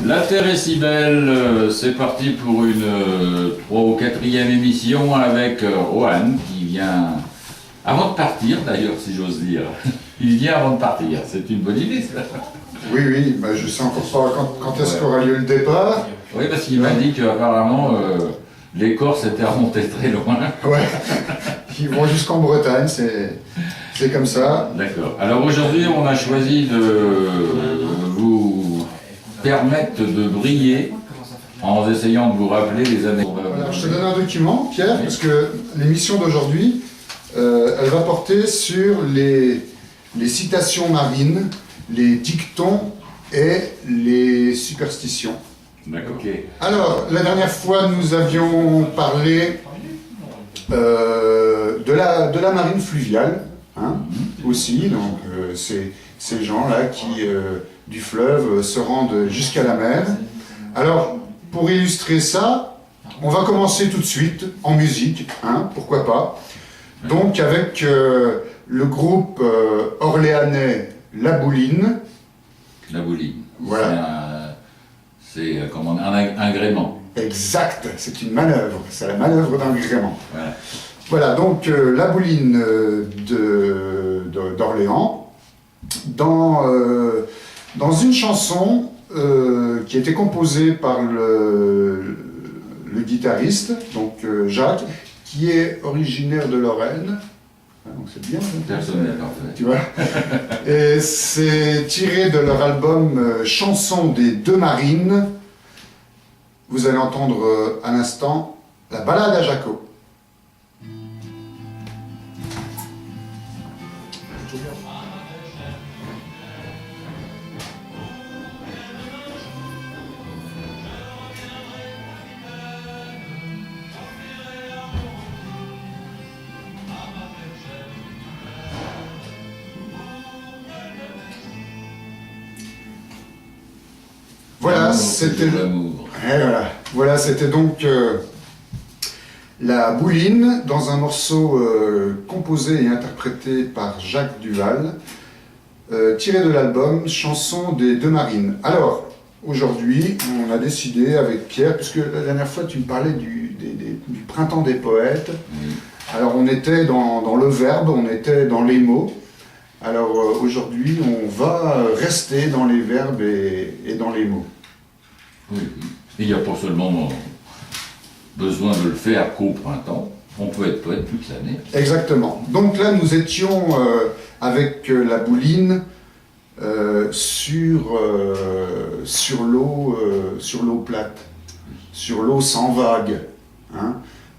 La Terre est si belle, c'est parti pour une 3 ou 4e émission avec Rohan qui vient, avant de partir d'ailleurs si j'ose dire, il vient avant de partir, c'est une bonne idée ça. Oui, oui, bah, je sais encore pas quand est-ce qu'aura lieu le départ. Oui, parce qu'il m'a dit qu'apparemment les Corses étaient remontés très loin. Ouais, ils vont jusqu'en Bretagne, c'est comme ça. D'accord. Alors aujourd'hui on a choisi de vous permettre de briller en essayant de vous rappeler les années. Alors, je te donne un document, Pierre, oui. Parce que l'émission d'aujourd'hui, elle va porter sur les citations marines, les dictons et les superstitions. D'accord. Okay. Alors, la dernière fois, nous avions parlé de la marine fluviale, hein, aussi, donc ces gens-là qui, du fleuve, se rendent jusqu'à la mer. Alors, pour illustrer ça, on va commencer tout de suite en musique, hein, pourquoi pas. Donc, avec le groupe orléanais La Bouline. La Bouline. Voilà. C'est comment un gréement. Exact, c'est une manœuvre, c'est la manœuvre d'un gréement. Voilà. Voilà, donc La Bouline d'Orléans, dans une chanson qui a été composée par le guitariste, donc Jacques, qui est originaire de Lorraine. Donc c'est bien. Personne n'est parfait. Tu vois. Et c'est tiré de leur album Chanson des deux marines. Vous allez entendre à l'instant la Ballade à Jaco. Voilà, c'était voilà, c'était donc La Bouline dans un morceau composé et interprété par Jacques Duval, tiré de l'album Chanson des deux marines. Alors, aujourd'hui, on a décidé avec Pierre, puisque la dernière fois tu me parlais du printemps des poètes, alors on était dans le verbe, on était dans les mots. Alors aujourd'hui, on va rester dans les verbes et dans les mots. Oui, il n'y a pas seulement besoin de le faire qu'au printemps, on peut être poète toute l'année. Exactement. Donc là, nous étions avec La Bouline sur l'eau plate, sur l'eau sans vague, hein,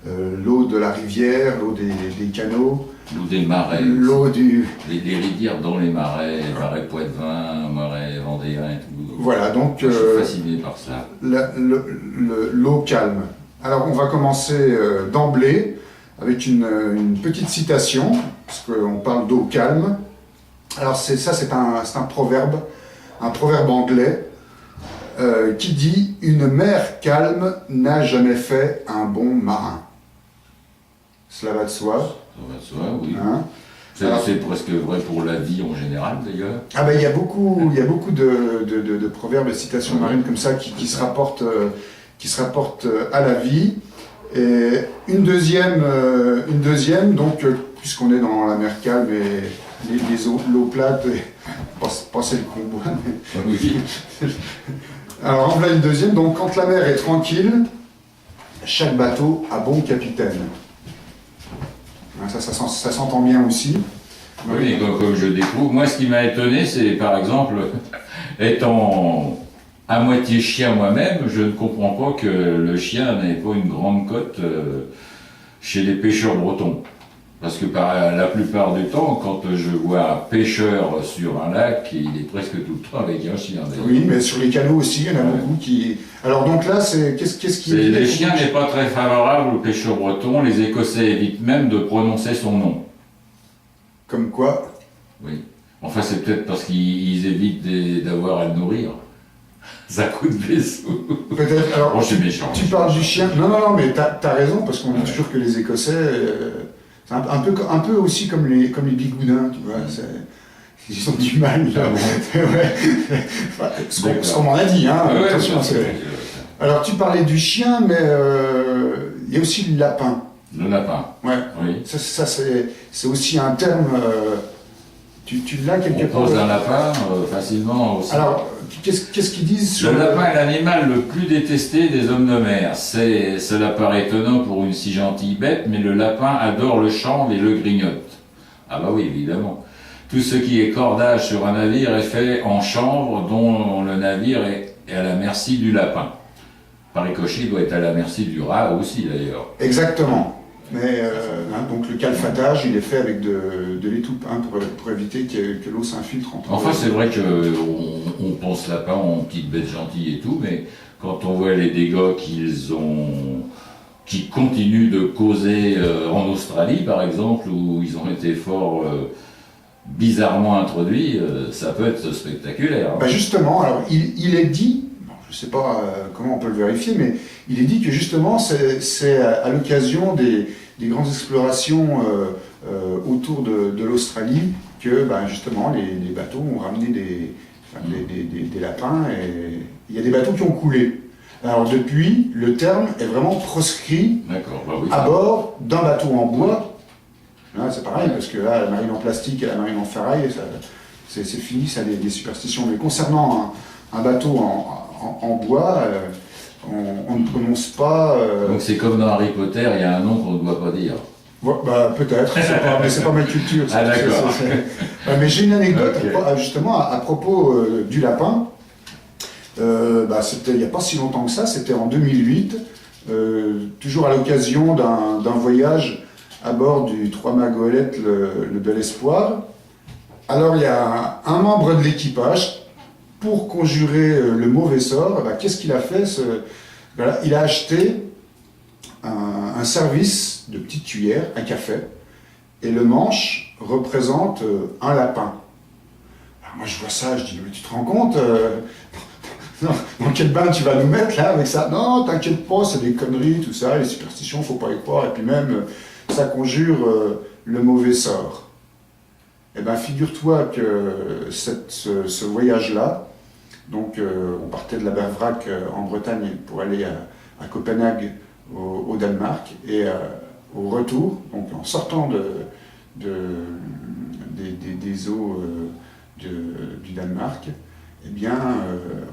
l'eau de la rivière, l'eau des canaux. L'eau des marais, l'eau les rivières dans les marais Poitevin, marais vendéens et tout. Voilà, donc je suis fasciné par ça. L'eau calme. Alors on va commencer d'emblée avec une petite citation, parce qu'on parle d'eau calme. Alors c'est un proverbe anglais qui dit « Une mer calme n'a jamais fait un bon marin ». Cela va de soi. Ça va de soi, oui. Hein? C'est presque vrai pour la vie en général, d'ailleurs. Ah ben, il y a beaucoup de proverbes et citations marines comme ça qui se rapportent à la vie. Et une deuxième, donc, puisqu'on est dans la mer calme et l'eau plate, pas celle qu'on boit. Oui. Alors, en voilà une deuxième. Donc, quand la mer est tranquille, chaque bateau a bon capitaine. Ça s'entend bien aussi. Oui, comme je découvre, moi ce qui m'a étonné, c'est par exemple, étant à moitié chien moi-même, je ne comprends pas que le chien n'ait pas une grande cote chez les pêcheurs bretons. Parce que la plupart du temps, quand je vois un pêcheur sur un lac, il est presque tout le temps avec un chien. Oui, mais sur les canaux aussi, il y en a beaucoup qui... Alors donc là, qu'est-ce qui... Les chiens n'est pas très favorable aux pêcheurs bretons, les Écossais évitent même de prononcer son nom. Comme quoi? Oui. Enfin, c'est peut-être parce qu'ils évitent d'avoir à le nourrir. Ça coûte des sous. Peut-être. Alors, bon, je suis méchant. Tu parles du chien. Non, mais t'as raison, parce qu'on dit toujours que les Écossais... c'est un peu aussi comme les bigoudins, tu vois. ils ont du mal. Ah bon. Ouais. Ce qu'on m'en a dit, hein. Ouais, Attention, bien sûr. Alors tu parlais du chien, mais il y a aussi le lapin. Le lapin, Ouais. oui. Ça c'est aussi un terme. Tu l'as quelque On part. pose un lapin facilement aussi. Alors, qu'est-ce qu'ils disent sur Le lapin est l'animal le plus détesté des hommes de mer. Cela paraît étonnant pour une si gentille bête, mais le lapin adore le chanvre et le grignote. Ah bah oui, évidemment. Tout ce qui est cordage sur un navire est fait en chanvre, dont le navire est à la merci du lapin. Par ricochet, il doit être à la merci du rat aussi d'ailleurs. Exactement. Mais donc le calfatage, il est fait avec de l'étoupe pour éviter que l'eau s'infiltre entre. Enfin, c'est vrai qu'on pense lapin en petite bête gentille et tout, mais quand on voit les dégâts qui continuent de causer en Australie, par exemple, où ils ont été fort bizarrement introduits, ça peut être spectaculaire. Bah justement, alors il est dit, bon, je ne sais pas comment on peut le vérifier, mais il est dit que justement c'est à l'occasion des grandes explorations autour de l'Australie que bah, justement les bateaux ont ramené des lapins et il y a des bateaux qui ont coulé. Alors depuis, le terme est vraiment proscrit D'accord, bah oui. à bord d'un bateau en bois. Là, c'est pareil, parce que là, la marine en plastique et la marine en ferraille, c'est fini, ça, les superstitions. Mais concernant un bateau en bois, on ne prononce pas. Donc c'est comme dans Harry Potter, il y a un nom qu'on ne doit pas dire. Bah, peut-être, mais c'est pas ma culture. Ah, d'accord. Mais j'ai une anecdote Okay. justement à propos du lapin. C'était il n'y a pas si longtemps que ça, c'était en 2008, toujours à l'occasion d'un voyage à bord du Trois-Mâts-Goélette, le Bel Espoir. Alors il y a un membre de l'équipage, pour conjurer le mauvais sort, qu'est-ce qu'il a fait il a acheté un service de petite cuillère, un café, et le manche représente un lapin. Alors moi je vois ça, je dis, mais tu te rends compte dans quel bain tu vas nous mettre là avec ça? Non, t'inquiète pas, c'est des conneries, tout ça, les superstitions, faut pas y croire, et puis même ça conjure le mauvais sort. Eh bien, figure-toi que ce voyage-là, donc on partait de la Bergerac en Bretagne pour aller à Copenhague au Danemark, et au retour, donc en sortant des eaux du Danemark, eh bien,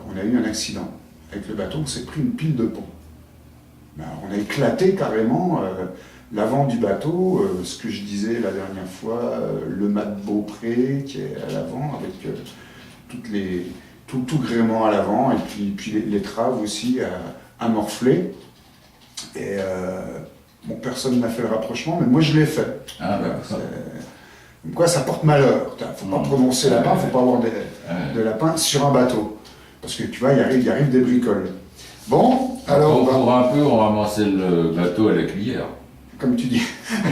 on a eu un accident avec le bateau, on s'est pris une pile de pont. Ben, on a éclaté carrément l'avant du bateau, ce que je disais la dernière fois, le mât de Beaupré qui est à l'avant, avec tout gréement à l'avant, et puis l'étrave aussi à morfler. Et bon, personne n'a fait le rapprochement, mais moi je l'ai fait. Ah, d'accord. Quoi, ça porte malheur. Il ne faut pas prononcer lapin, il ne faut pas avoir de lapin sur un bateau. Parce que tu vois, il arrive des bricoles. Bon, alors. Pour un peu, on ramassait le bateau à la cuillère. Comme tu dis,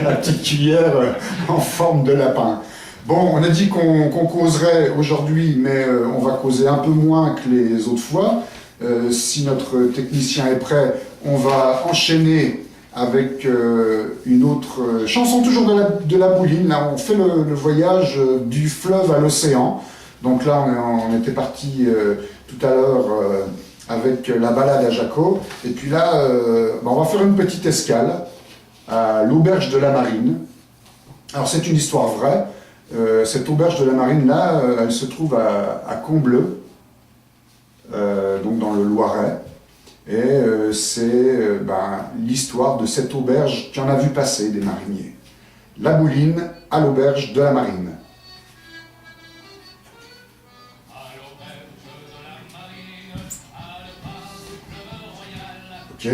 la petite cuillère en forme de lapin. Bon, on a dit qu'on causerait aujourd'hui, mais on va causer un peu moins que les autres fois. Si notre technicien est prêt, on va enchaîner avec une autre chanson, toujours de la Bouline. Là, on fait le voyage du fleuve à l'océan. Donc là, on était parti tout à l'heure avec la balade à Jaco. Et puis là, on va faire une petite escale à l'auberge de la Marine. Alors c'est une histoire vraie. Cette auberge de la Marine, là, elle se trouve à Combleu, donc dans le Loiret. Et c'est l'histoire de cette auberge qui en a vu passer des mariniers. La Bouline à l'auberge de la Marine. Ok.